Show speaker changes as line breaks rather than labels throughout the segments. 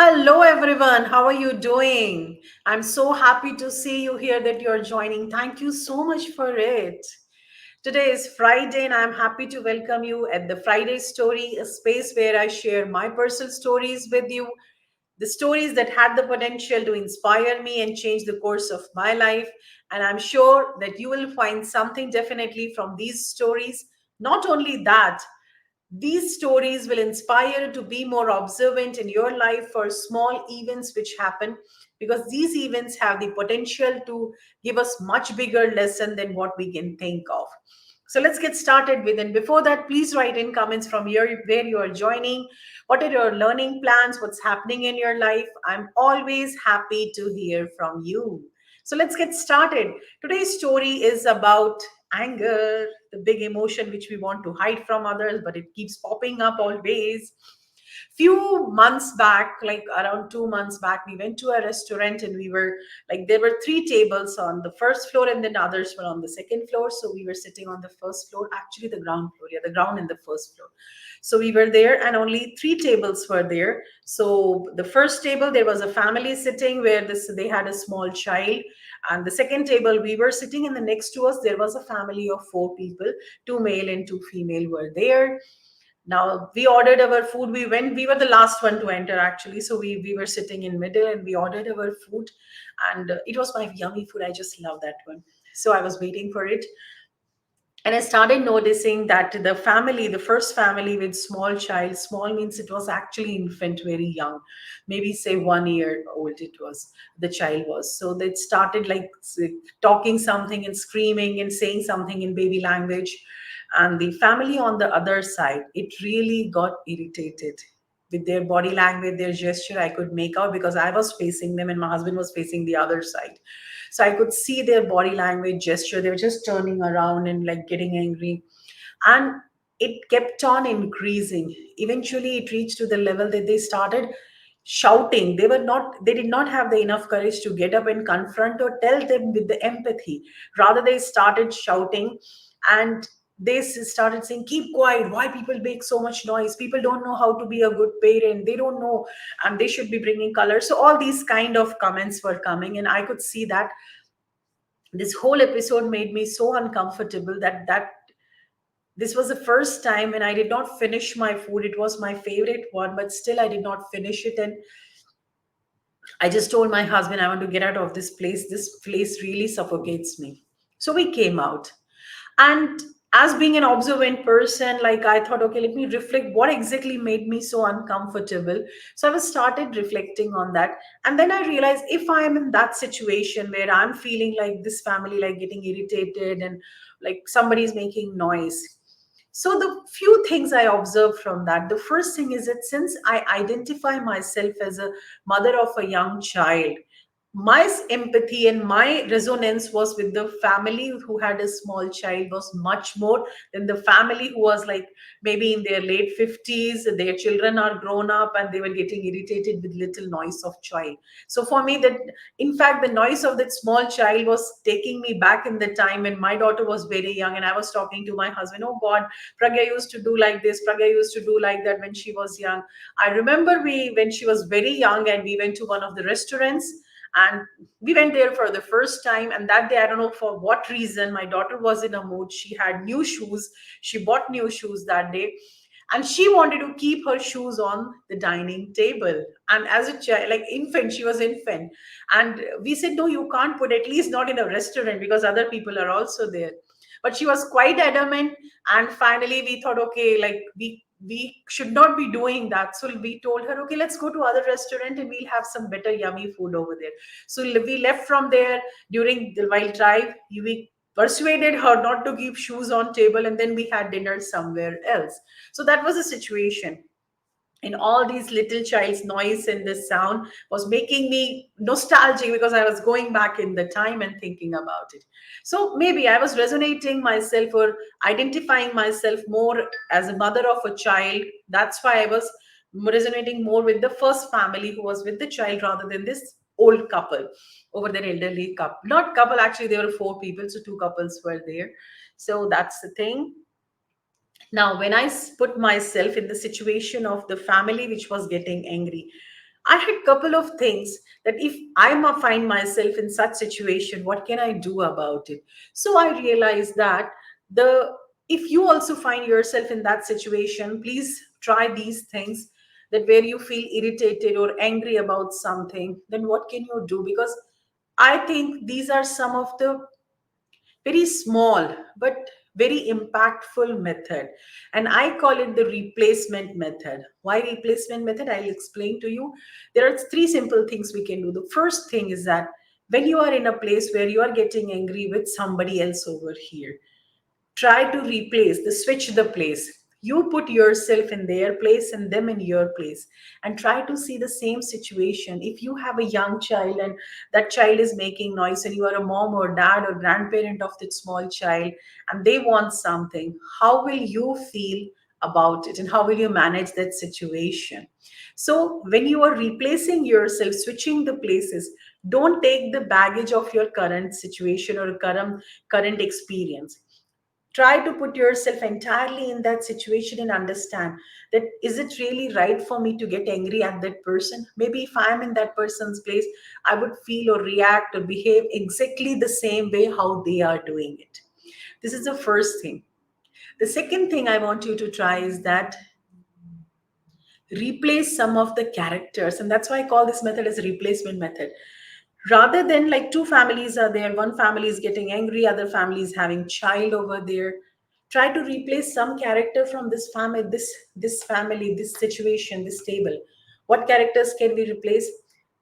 Hello, everyone. How are you doing? I'm so happy to see you here that you're joining. Thank you so much for it. Today is Friday, and I'm happy to welcome you at the Friday Story, a space where I share my personal stories with you, the stories that had the potential to inspire me and change the course of my life. And I'm sure that you will find something definitely from these stories. Not only that, these stories will inspire you to be more observant in your life for small events which happen, because these events have the potential to give us much bigger lesson than what we can think of. So let's get started with. And before that, please write in comments from where you are joining. What are your learning plans? What's happening in your life? I'm always happy to hear from you. So let's get started. Today's story is about anger, the big emotion which we want to hide from others, but it keeps popping up always. Few months back, like around 2 months back, we went to a restaurant and we were like, there were three tables on the first floor and then others were on the second floor. So we were sitting on the first floor, actually the ground floor, yeah, the ground and the first floor. So we were there and only three tables were there. So the first table, there was a family sitting where this they had a small child, and the second table we were sitting, and the next to us there was a family of four people, two male and two female were there. Now we ordered our food. We were the last one to enter actually. So we were sitting in middle and we ordered our food, and it was my yummy food. I just love that one. So I was waiting for it, and I started noticing that the family, the first family with small child, small means it was actually infant, very young, maybe say 1 year old it was, the child was. So they started like talking something and screaming and saying something in baby language. And the family on the other side, it really got irritated with their body language, their gesture. I could make out because I was facing them and my husband was facing the other side. So I could see their body language, gesture. They were just turning around and like getting angry. And it kept on increasing. Eventually, it reached to the level that they started shouting. They did not have the enough courage to get up and confront or tell them with the empathy. Rather, they started shouting, and started saying, keep quiet, why people make so much noise, people don't know how to be a good parent, they don't know, and they should be bringing color. So all these kind of comments were coming, and I could see that this whole episode made me so uncomfortable that this was the first time when I did not finish my food. It was my favorite one, but still I did not finish it. And I just told my husband, I want to get out of this place. This place really suffocates me. So we came out. And as being an observant person, like I thought, okay, let me reflect what exactly made me so uncomfortable. So I was started reflecting on that. And then I realized, if I am in that situation where I'm feeling like this family, like getting irritated and like somebody's making noise. So the few things I observed from that, the first thing is that since I identify myself as a mother of a young child, my empathy and my resonance was with the family who had a small child was much more than the family who was like maybe in their late 50s, their children are grown up and they were getting irritated with little noise of child. So for me, that in fact the noise of that small child was taking me back in the time when my daughter was very young, and I was talking to my husband, oh god, Pragya used to do like this, Pragya used to do like that when she was young. I remember we when she was very young and we went to one of the restaurants, and we went there for the first time. And that day, I don't know for what reason, my daughter was in a mood. She had new shoes. She bought new shoes that day. And she wanted to keep her shoes on the dining table. And as a child, like infant, she was infant. And we said, no, you can't put, at least not in a restaurant, because other people are also there. But she was quite adamant. And finally, we thought, okay, like we should not be doing that. So we told her, okay, let's go to other restaurant and we'll have some better yummy food over there. So we left from there. During the while drive, we persuaded her not to keep shoes on table, and then we had dinner somewhere else. So that was the situation. And all these little child's noise and this sound was making me nostalgic, because I was going back in the time and thinking about it. So maybe I was resonating myself or identifying myself more as a mother of a child. That's why I was resonating more with the first family who was with the child rather than this old couple over their elderly couple. Not couple, actually, there were four people, so two couples were there. So that's the thing. Now, when I put myself in the situation of the family which was getting angry, I had couple of things that if find myself in such situation, what can I do about it? So I realized that the if you also find yourself in that situation, please try these things, that where you feel irritated or angry about something, then what can you do? Because I think these are some of the very small but very impactful method, and I call it the replacement method. Why replacement method? I'll explain to you. There are three simple things we can do. The first thing is that when you are in a place where you are getting angry with somebody else over here, try to replace the switch the place. You put yourself in their place and them in your place, and try to see the same situation. If you have a young child and that child is making noise, and you are a mom or dad or grandparent of that small child, and they want something, how will you feel about it, and how will you manage that situation? So when you are replacing yourself, switching the places, don't take the baggage of your current situation or current experience. Try to put yourself entirely in that situation and understand that, is it really right for me to get angry at that person? Maybe if I'm in that person's place, I would feel or react or behave exactly the same way how they are doing it. This is the first thing. The second thing I want you to try is that replace some of the characters, and that's why I call this method as a replacement method. Rather than like two families are there, one family is getting angry, other family is having child over there, try to replace some character from this family, this situation, this table. What characters can we replace?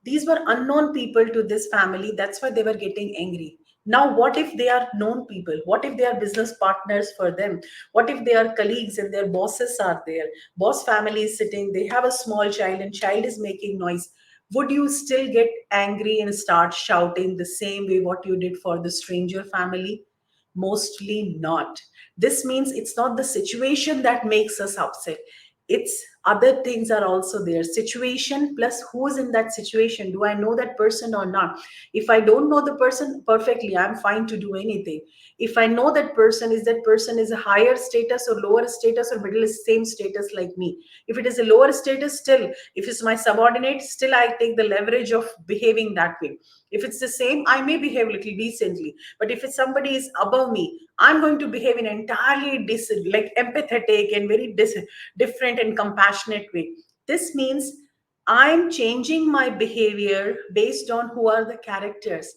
These were unknown people to this family, that's why they were getting angry. Now what if they are known people? What if they are business partners for them? What if they are colleagues and their bosses are there? Boss family is sitting, they have a small child and child is making noise. Would you still get angry and start shouting the same way what you did for the stranger family? Mostly not. This means it's not the situation that makes us upset. It's other things are also there. Situation plus who's in that situation. Do I know that person or not? If I don't know the person perfectly, I'm fine to do anything. If I know that person is a higher status or lower status or middle same status like me. If it is a lower status, still, if it's my subordinate, still I take the leverage of behaving that way. If it's the same, I may behave a little decently. But if it's somebody is above me, I'm going to behave in entirely like empathetic and very different and compassionate way. This means I'm changing my behavior based on who are the characters.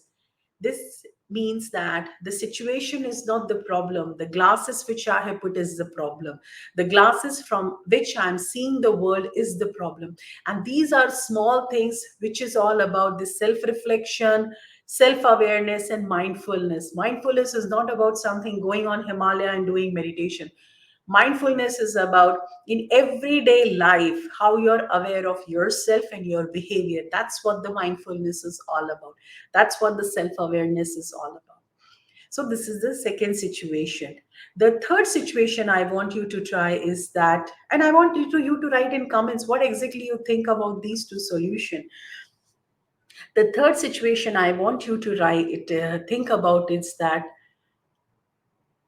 This means that the situation is not the problem. The glasses which I have put is the problem. The glasses from which I'm seeing the world is the problem. And these are small things which is all about the self reflection, self awareness, and mindfulness. Mindfulness is not about something going on Himalaya and doing meditation. Mindfulness is about in everyday life how you're aware of yourself and your behavior. That's what the mindfulness is all about. That's what the self awareness is all about. So this is the second situation. The third situation I want you to try is that, and I want you to write in comments what exactly you think about these two solutions. The third situation I want you to think about is that,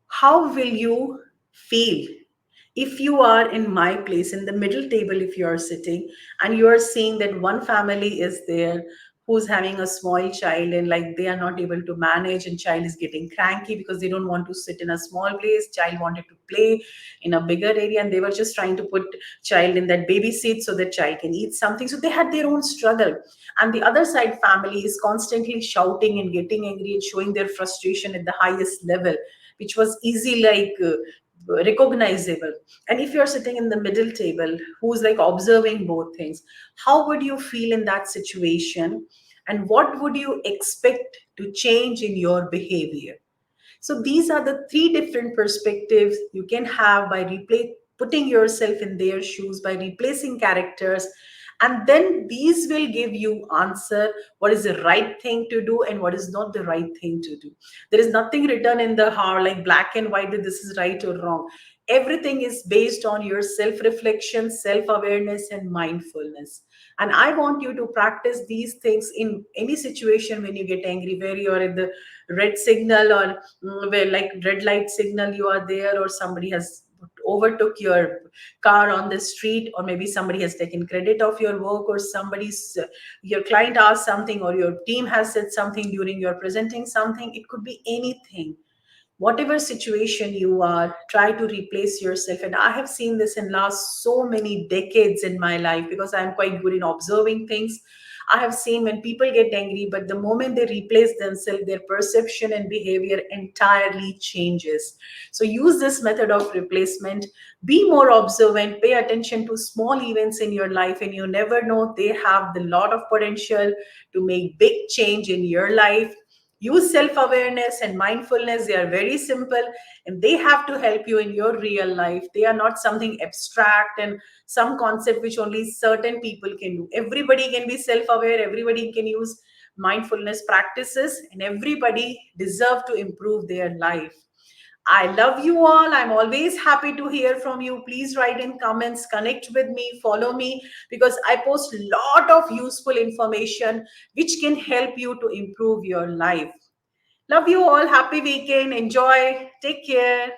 how will you feel if you are in my place in the middle table? If you are sitting and you are seeing that one family is there who's having a small child, and like they are not able to manage, and child is getting cranky because they don't want to sit in a small place, child wanted to play in a bigger area, and they were just trying to put child in that baby seat so that child can eat something, so they had their own struggle. And the other side family is constantly shouting and getting angry and showing their frustration at the highest level, which was easy recognizable. And if you're sitting in the middle table who's like observing both things, how would you feel in that situation, and what would you expect to change in your behavior? So these are the three different perspectives you can have by putting yourself in their shoes, by replacing characters. And then these will give you answer what is the right thing to do and what is not the right thing to do. There is nothing written in the how like black and white that this is right or wrong. Everything is based on your self reflection, self awareness, and mindfulness. And I want you to practice these things in any situation when you get angry, where you are in the red signal, or where like red light signal you are there, or somebody has overtook your car on the street, or maybe somebody has taken credit of your work, or somebody's your client asked something, or your team has said something during your presenting something. It could be anything. Whatever situation you are, try to replace yourself. And I have seen this in last so many decades in my life, because I'm quite good in observing things. I have seen when people get angry, but the moment they replace themselves, their perception and behavior entirely changes. So use this method of replacement. Be more observant, pay attention to small events in your life, and you never know, they have the lot of potential to make big change in your life. Use self awareness and mindfulness. They are very simple, and they have to help you in your real life. They are not something abstract and some concept which only certain people can do. Everybody can be self aware, everybody can use mindfulness practices, and everybody deserve to improve their life. I love you all. I'm always happy to hear from you. Please write in comments, connect with me, follow me, because I post a lot of useful information which can help you to improve your life. Love you all. Happy weekend. Enjoy. Take care.